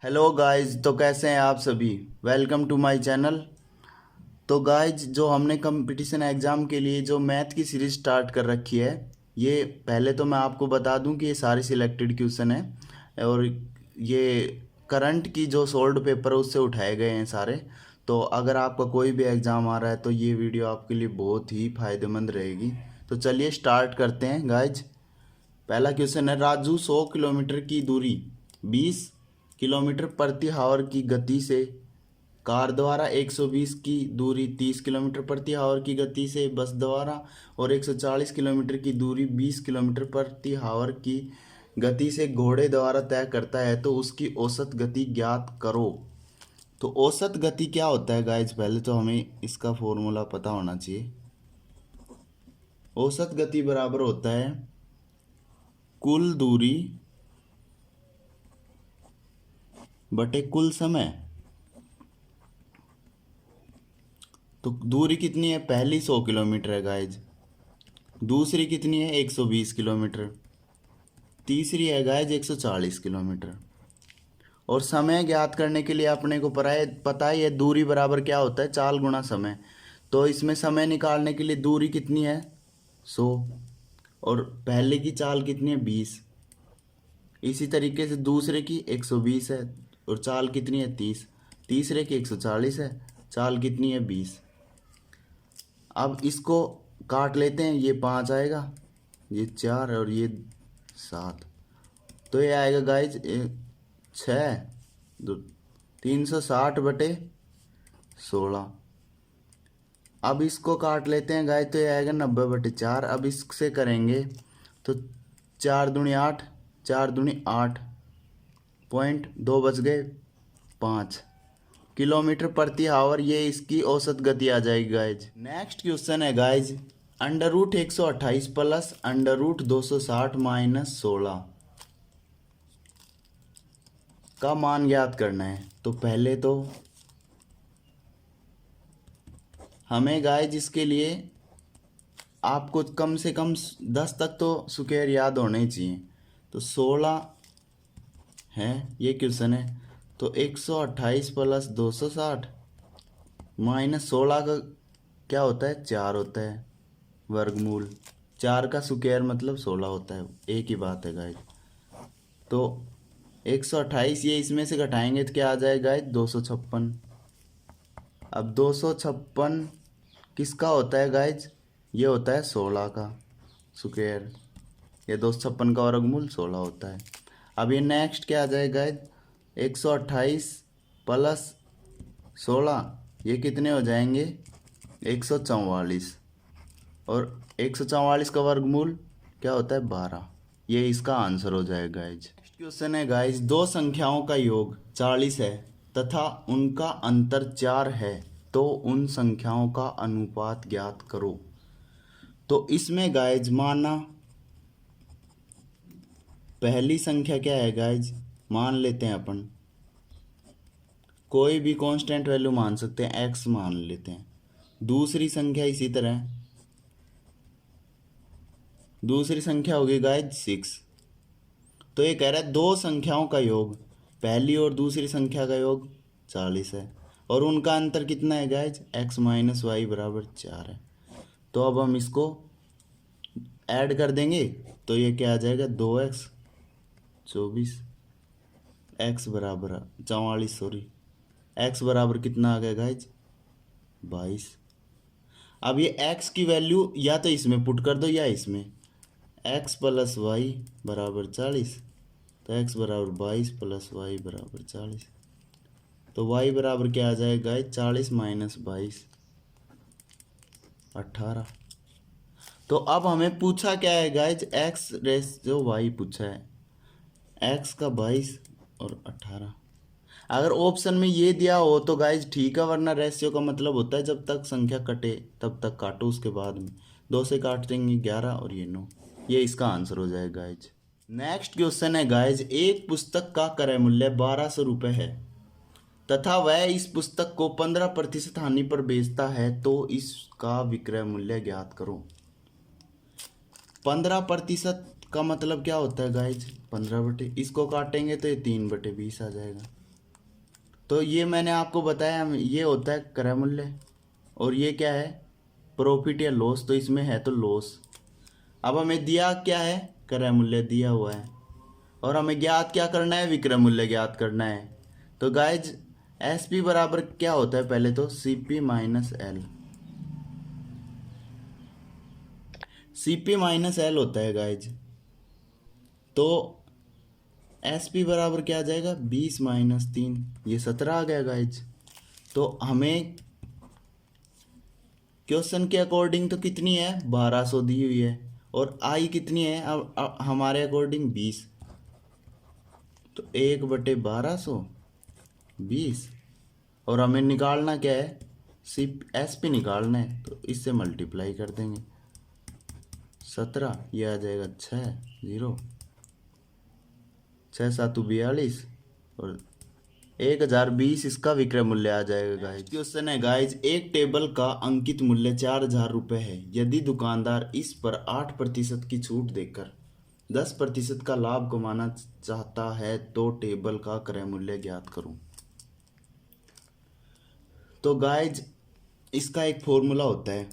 Hello guys, तो कैसे हैं आप सभी। Welcome to my channel. तो गाइज, जो हमने कंपटीशन एग्ज़ाम के लिए जो मैथ की सीरीज स्टार्ट कर रखी है, ये पहले तो मैं आपको बता दूं कि ये सारी सिलेक्टेड क्वेश्चन है और ये करंट की जो सोल्ड पेपर है उससे उठाए गए हैं सारे। तो अगर आपका कोई भी एग्ज़ाम आ रहा है तो ये वीडियो आपके लिए बहुत ही फ़ायदेमंद रहेगी। तो चलिए स्टार्ट करते हैं गाइज। पहला क्वेश्चन है, राजू 100 किलोमीटर की दूरी 20 किलोमीटर प्रति हावर की गति से कार द्वारा, 120 की दूरी 30 किलोमीटर प्रति हावर की गति से बस द्वारा और 140 किलोमीटर की दूरी 20 किलोमीटर प्रति हावर की गति से घोड़े द्वारा तय करता है, तो उसकी औसत गति ज्ञात करो। तो औसत गति क्या होता है गाइज, पहले तो हमें इसका फॉर्मूला पता होना चाहिए। औसत गति बराबर होता है कुल दूरी बटे कुल समय। तो दूरी कितनी है, पहली 100 किलोमीटर है गाइज, दूसरी कितनी है 120 किलोमीटर, तीसरी है गाइज 140 किलोमीटर। और समय ज्ञात करने के लिए अपने को पता है ये दूरी बराबर क्या होता है, चाल गुणा समय। तो इसमें समय निकालने के लिए दूरी कितनी है 100 और पहले की चाल कितनी है 20। इसी तरीके से दूसरे की 120 है और चाल कितनी है 30। तीसरे की 140 है, चाल कितनी है 20। अब इसको काट लेते हैं, ये 5 आएगा, ये 4 और ये 7। तो ये आएगा गाइज 6 दो 360 बटे 16। अब इसको काट लेते हैं गाइज, तो ये आएगा 90/4। अब इससे करेंगे तो 4 दूनी 8, 4 दूनी 8, पॉइंट 2 बच गए 5 किलोमीटर प्रति आवर, ये इसकी औसत गति आ जाएगी गाइज। नेक्स्ट क्वेश्चन है गाइज, √128 प्लस √260 माइनस 16 का मान ज्ञात करना है। तो पहले तो हमें गाइज इसके लिए आपको कम से कम 10 तक तो स्क्वायर याद होने ही चाहिए। तो 16 है ये क्वेश्चन है, तो 128 प्लस 260 माइनस 16 का क्या होता है, 4 होता है वर्गमूल। 4 का स्क्वायर मतलब 16 होता है, एक ही बात है गाइज। तो 128 ये इसमें से घटाएंगे तो क्या आ जाएगा गाइज 256। अब 256 किसका होता है गाइज, ये होता है 16 का स्क्वायर। ये 256 का वर्गमूल 16 होता है। अब ये नेक्स्ट क्या आ जाएगा गाइज, 128 प्लस 16 ये कितने हो जाएंगे 144 और 144 का वर्गमूल क्या होता है 12। ये इसका आंसर हो जाएगा गाइज। नेक्स्ट क्वेश्चन है गाइज, दो संख्याओं का योग 40 है तथा उनका अंतर 4 है, तो उन संख्याओं का अनुपात ज्ञात करो। तो इसमें गाइज माना पहली संख्या क्या है गाइज, मान लेते हैं अपन कोई भी कांस्टेंट वैल्यू मान सकते हैं, x मान लेते हैं। दूसरी संख्या इसी तरह, दूसरी संख्या होगी गाइज 6। तो ये कह रहा है दो संख्याओं का योग, पहली और दूसरी संख्या का योग 40 है और उनका अंतर कितना है गाइज, x माइनस वाई बराबर 4 है। तो अब हम इसको ऐड कर देंगे तो ये क्या आ जाएगा 2x 24, x बराबर 44, सॉरी x बराबर कितना आ गया गाइज 22। अब ये x की वैल्यू या तो इसमें पुट कर दो या इसमें, x प्लस वाई बराबर 40, तो x बराबर 22 प्लस वाई बराबर 40। तो y बराबर क्या आ जाएगा गाइज 40 माइनस 22 18। तो अब हमें पूछा क्या है गाइज, x रेस जो y पूछा है, x का 22 और 18। अगर ऑप्शन में ये दिया हो तो गाइज ठीक है, वरना रेशियो का मतलब होता है जब तक संख्या कटे तब तक काटो, उसके बाद में 2 से काट देंगे 11 और ये 9। ये इसका आंसर हो जाएगा गाइज। नेक्स्ट क्वेश्चन है गाइज, एक पुस्तक का क्रय मूल्य 1200 रुपये है तथा वह इस पुस्तक को 15% हानि पर बेचता है, तो इसका विक्रय मूल्य ज्ञात करो। 15% का मतलब क्या होता है गाइज, 15 बटे, इसको काटेंगे तो ये 3/20 आ जाएगा। तो ये मैंने आपको बताया, ये होता है क्रय मूल्य, और ये क्या है, प्रॉफिट या लॉस। तो इसमें है तो लॉस। अब हमें दिया क्या है, क्रय मूल्य दिया हुआ है, और हमें ज्ञात क्या करना है, विक्रय मूल्य ज्ञात करना है। तो गाइज एस पी बराबर क्या होता है, पहले तो C P minus L. C P minus L होता है गाइज। तो एस पी बराबर क्या आ जाएगा, 20 - 3, ये 17 आ गया गाइज। तो हमें क्वेश्चन के अकॉर्डिंग तो कितनी है, 1200 दी हुई है, और आई कितनी है अब हमारे अकॉर्डिंग 20। तो 1/1200, 20। और हमें निकालना क्या है, सी एस पी निकालना है, तो इससे मल्टीप्लाई कर देंगे। 17, ये आ जाएगा 6, 6×7=42, और 1020 इसका विक्रय मूल्य आ जाएगा गाइज। क्वेश्चन है गाइज, एक टेबल का अंकित मूल्य 4000 रुपये है। यदि दुकानदार इस पर 8% की छूट देकर 10% का लाभ कमाना चाहता है तो टेबल का क्रय मूल्य ज्ञात करूं। तो गाइज इसका एक फॉर्मूला होता है,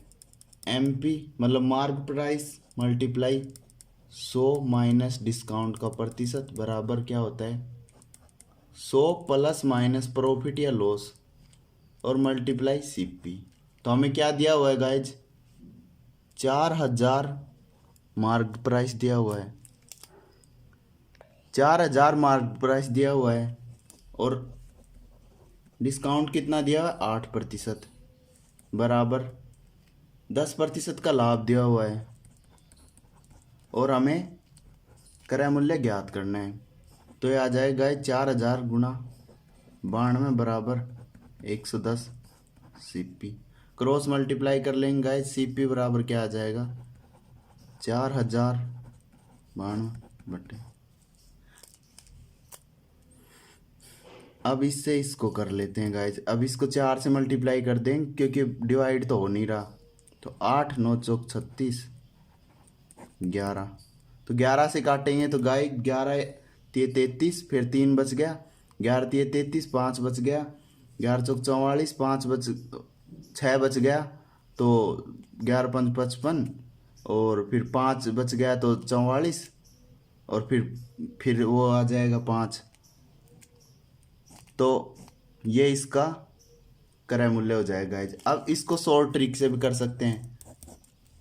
एम पी मतलब mark price multiply 100 minus discount का प्रतिशत बराबर क्या होता है, 100 प्लस माइनस प्रॉफिट या लॉस और मल्टीप्लाई सीपी। तो हमें क्या दिया हुआ है गाइज, 4000 मार्क प्राइस दिया हुआ है, 4000 मार्क प्राइस दिया हुआ है, और डिस्काउंट कितना दिया हुआ है, 8%, बराबर 10% का लाभ दिया हुआ है, और हमें क्रय मूल्य ज्ञात करना है। तो ये आ जाएगा 4000 गुणा 92 बराबर 110 सीपी। क्रॉस मल्टीप्लाई कर लेंगे गाइस, सीपी बराबर क्या आ जाएगा, 4092 अब इससे इसको कर लेते हैं गाइज। अब इसको 4 से मल्टीप्लाई कर देंगे क्योंकि डिवाइड तो हो नहीं रहा। तो 8 9 चौक 36, 11। तो 11 से काटेंगे तो गाय 11 तिये 33, फिर 3 बच गया, 11 तिये 33, 5 बच गया, 11 चौक 44, 6 बच गया, तो 11 5 55, और फिर 5 बच गया तो 44, और फिर वो आ जाएगा 5। तो ये इसका क्रय मूल्य हो जाएगा गाइज। अब इसको शॉर्ट ट्रिक से भी कर सकते हैं।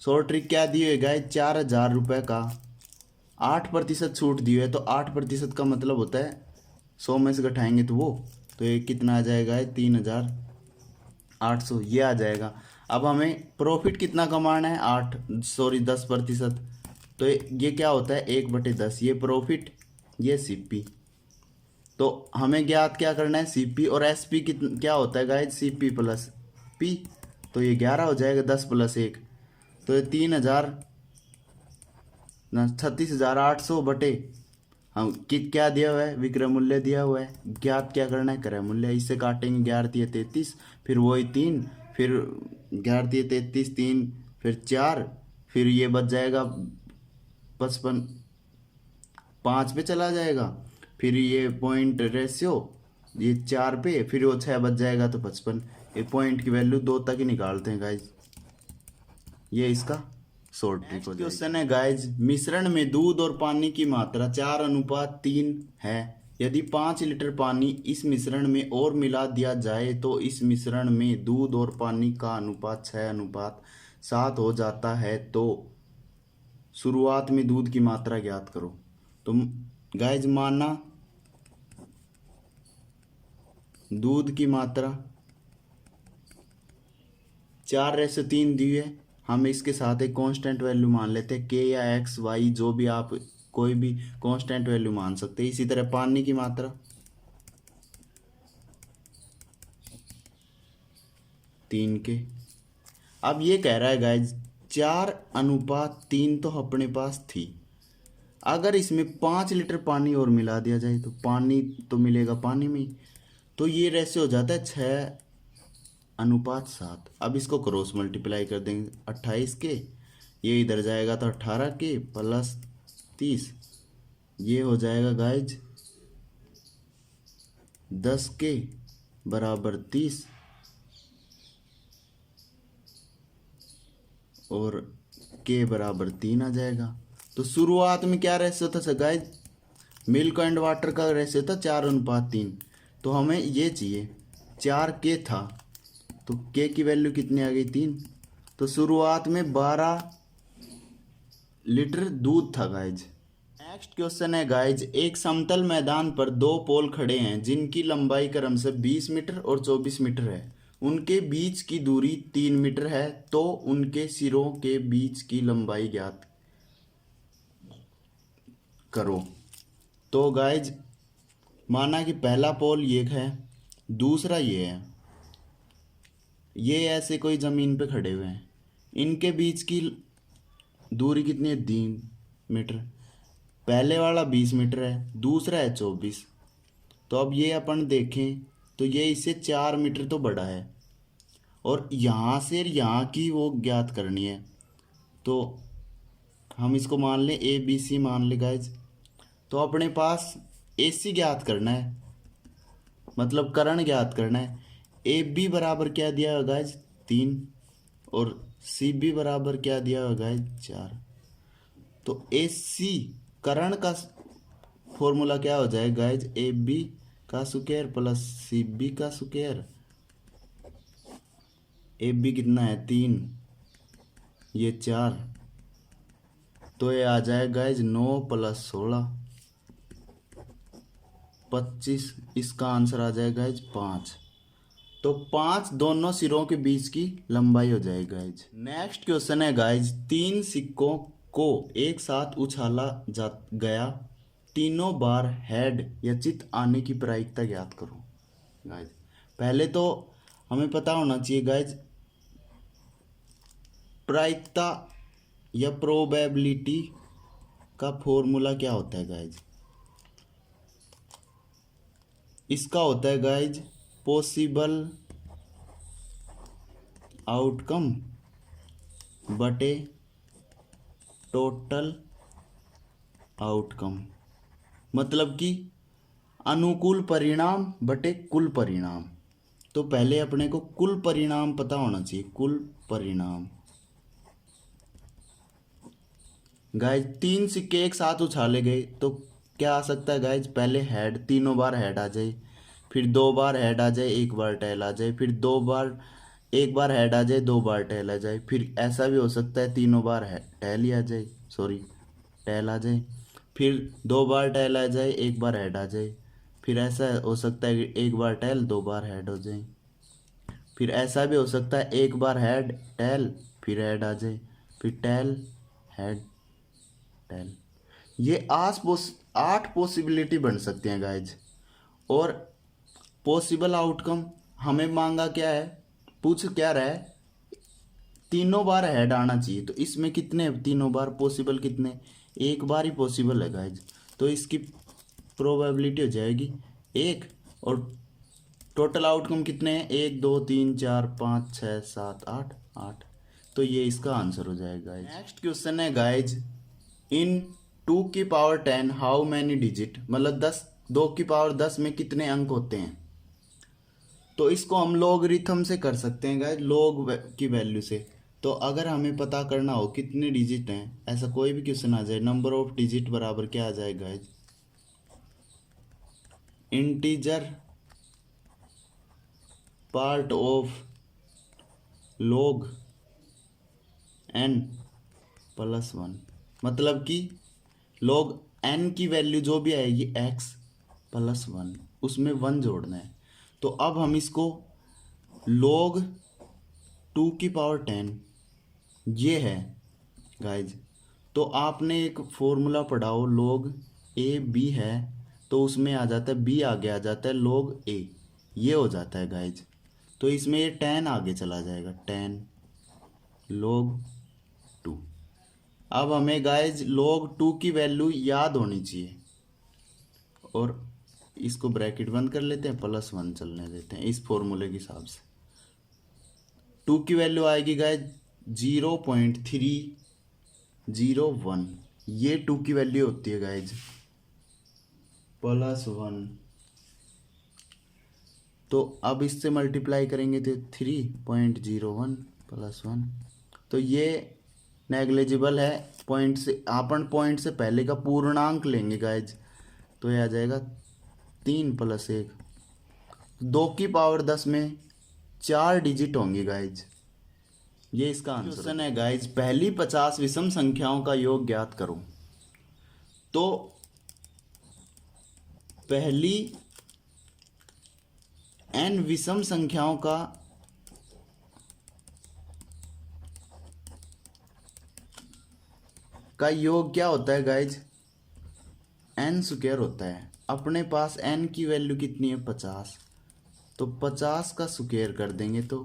शॉर्ट ट्रिक क्या दी है गाइज, 4000 रुपये का 8% छूट दी है, तो 8% का मतलब होता है 100 में से घटाएंगे तो वो, तो ये कितना आ जाएगा, 3800 ये आ जाएगा। अब हमें प्रॉफिट कितना कमाना है, 10%। तो ये क्या होता है, 1/10, ये प्रॉफिट, ये सीपी। तो हमें ज्ञात क्या करना है, सीपी और एसपी क्या होता है गाइज, सीपी प्लस पी। तो ये 11 हो जाएगा, 10 + 1, तो ये 36,800 बटे हम क्या दिया हुआ है, विक्रय मूल्य दिया हुआ है। ज्ञात क्या करना है, क्रय मूल्य। इससे काटेंगे 11 तिये 33, फिर वही 3, फिर 11 तिये 33 3, फिर 4, फिर ये बच जाएगा 55, 5 पे चला जाएगा, फिर ये पॉइंट रेशियो ये 4 पे, फिर वो 6 बच जाएगा तो 55। ये पॉइंट की वैल्यू 2 तक ही निकालते हैं गाइज। ये इसका शॉर्ट ट्रिक हो जाएगा। क्वेश्चन है गाइज, मिश्रण में दूध और पानी की मात्रा 4:3 है। यदि 5 लीटर पानी इस मिश्रण में और मिला दिया जाए तो इस मिश्रण में दूध और पानी का अनुपात 6:7 हो जाता है। तो शुरुआत में दूध की मात्रा ज्ञात करो। तो गाइज माना दूध की मात्रा 4:3 दी है, हम इसके साथ एक कांस्टेंट वैल्यू मान लेते हैं, के या एक्स वाई, जो भी आप कोई भी कांस्टेंट वैल्यू मान सकते हैं। इसी तरह पानी की मात्रा 3 के। अब ये कह रहा है गाइज 4:3 तो अपने पास थी, अगर इसमें 5 लीटर पानी और मिला दिया जाए तो पानी तो मिलेगा पानी में, तो ये रेशियो हो जाता है 6:7। अब इसको क्रॉस मल्टीप्लाई कर देंगे, 28 के, ये इधर जाएगा तो 18 के प्लस 30, ये हो जाएगा गाइज 10 के बराबर 30 और के बराबर 3 आ जाएगा। तो शुरुआत में क्या रेशियो था गाइज, मिल्क एंड वाटर का रेशियो था 4:3। तो हमें ये चाहिए 4 के था, तो के की वैल्यू कितनी आ गई 3। तो शुरुआत में 12 लीटर दूध था गाइज। नेक्स्ट क्वेश्चन है गाइज, एक समतल मैदान पर दो पोल खड़े हैं जिनकी लंबाई क्रमशः 20 मीटर और 24 मीटर है। उनके बीच की दूरी 3 मीटर है, तो उनके सिरों के बीच की लंबाई ज्ञात करो। तो गाइज माना कि पहला पोल ये है, दूसरा ये है, ये ऐसे कोई ज़मीन पे खड़े हुए हैं, इनके बीच की दूरी कितनी है 3 मीटर। पहले वाला 20 मीटर है, दूसरा है 24। तो अब ये अपन देखें तो ये इससे 4 मीटर तो बड़ा है, और यहाँ से यहाँ की वो ज्ञात करनी है। तो हम इसको मान लें ए बी सी मान ले गाइज। तो अपने पास ए सी ज्ञात करना है, मतलब करण ज्ञात करना है। ए बी बराबर क्या दिया होगा गाइज 3, और सी बी बराबर क्या दिया होगा गाइज 4। तो ए सी करण का फॉर्मूला क्या हो जाएगा गाइज, ए बी का स्क्वायर प्लस सी बी का स्क्वायर। ए बी कितना है 3, ये 4, तो ये आ जाएगा गाइज 9 + 16 25। इसका आंसर आ जाएगा गाइज 5। तो 5 दोनों सिरों के बीच की लंबाई हो जाएगी गाइज। नेक्स्ट क्वेश्चन है गाइज, 3 सिक्कों को एक साथ उछाला जा गया, तीनों बार हेड या चित आने की प्रायिकता ज्ञात करो। गाइज पहले तो हमें पता होना चाहिए गाइज, प्रायिकता या प्रोबेबिलिटी का फॉर्मूला क्या होता है गाइज। इसका होता है गाइज पॉसिबल आउटकम बटे टोटल आउटकम, मतलब कि अनुकूल परिणाम बटे कुल परिणाम। तो पहले अपने को कुल परिणाम पता होना चाहिए, कुल परिणाम। गाइज 3 सिक्के एक साथ उछाले गए तो क्या आ सकता है गाइज, पहले हेड, तीनों बार हेड आ जाए, फिर 2 बार हेड आ जाए, 1 बार टेल आ जाए, फिर 2 बार, 1 बार हेड आ जाए, 2 बार टेल आ जाए, फिर ऐसा भी हो सकता है तीनों बार टेल ही आ जाए, सॉरी टेल आ जाए, फिर 2 बार टेल आ जाए, 1 बार हेड आ जाए, फिर ऐसा हो सकता है कि 1 बार टेल 2 बार हेड हो जाए, फिर ऐसा भी हो सकता है 1 बार हेड टेल फिर हेड आ जाए, फिर टेल हेड टेल। ये 8 पॉसिबिलिटी बन सकती हैं गाइज। और पॉसिबल आउटकम हमें मांगा क्या है, पूछ क्या रहा है, तीनों बार हेड आना चाहिए। तो इसमें कितने तीनों बार पॉसिबल, कितने, एक बार ही पॉसिबल है गाइज। तो इसकी प्रोबेबिलिटी हो जाएगी 1, और टोटल आउटकम कितने हैं, 1 2 3 4 5 6 7 8 8। तो ये इसका आंसर हो जाएगा गाइज। नेक्स्ट क्वेश्चन है गाइज, इन 2 की पावर 10 हाउ मैनी डिजिट, मतलब 2 की पावर 10 में कितने अंक होते हैं। तो इसको हम लॉगरिथम से कर सकते हैं गाइज, लॉग की वैल्यू से। तो अगर हमें पता करना हो कितने डिजिट हैं, ऐसा कोई भी क्वेश्चन आ जाए, नंबर ऑफ डिजिट बराबर क्या आ जाएगा guys, integer part of log n+1, मतलब कि log n की वैल्यू जो भी आएगी x+1, उसमें 1 जोड़ना है। तो अब हम इसको log 2 की पावर 10 ये है गाइज। तो आपने एक फॉर्मूला पढ़ा हो, log a b है, तो उसमें आ जाता है b, आगे आ जाता है log a, ये हो जाता है गाइज। तो इसमें ये 10 आगे चला जाएगा, 10 log 2। अब हमें गाइज log 2 की वैल्यू याद होनी चाहिए, और इसको ब्रैकेट बंद कर लेते हैं, +1 चलने देते हैं इस फॉर्मूले के हिसाब से। 2 की वैल्यू आएगी गाइज 0.301, ये 2 की वैल्यू होती है गाइज, +1। तो अब इससे मल्टीप्लाई करेंगे तो 3.01 प्लस 1, तो ये नेग्लिजिबल है। पॉइंट से अपन पॉइंट से पहले का पूर्णांक लेंगे गाइज, तो ये आ जाएगा 3+1। 2 की पावर 10 में 4 डिजिट होंगे गाइज, ये इसका आंसर। क्वेश्चन है गाइज, पहली 50 विषम संख्याओं का योग ज्ञात करो। तो पहली n विषम संख्याओं का योग क्या होता है गाइज? n स्क्वायर होता है। अपने पास n की वैल्यू कितनी है? 50, तो 50 का स्क्वायर कर देंगे तो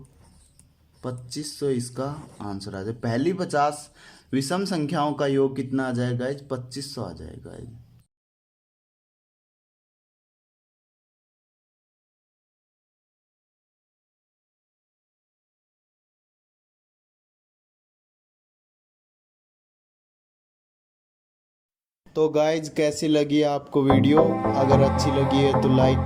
2500 इसका आंसर आ जाए। पहली 50 विषम संख्याओं का योग कितना आ जाएगा गाइज? 2500 आ जाएगा गाइज। तो गाइज कैसी लगी आपको वीडियो? अगर अच्छी लगी है तो लाइक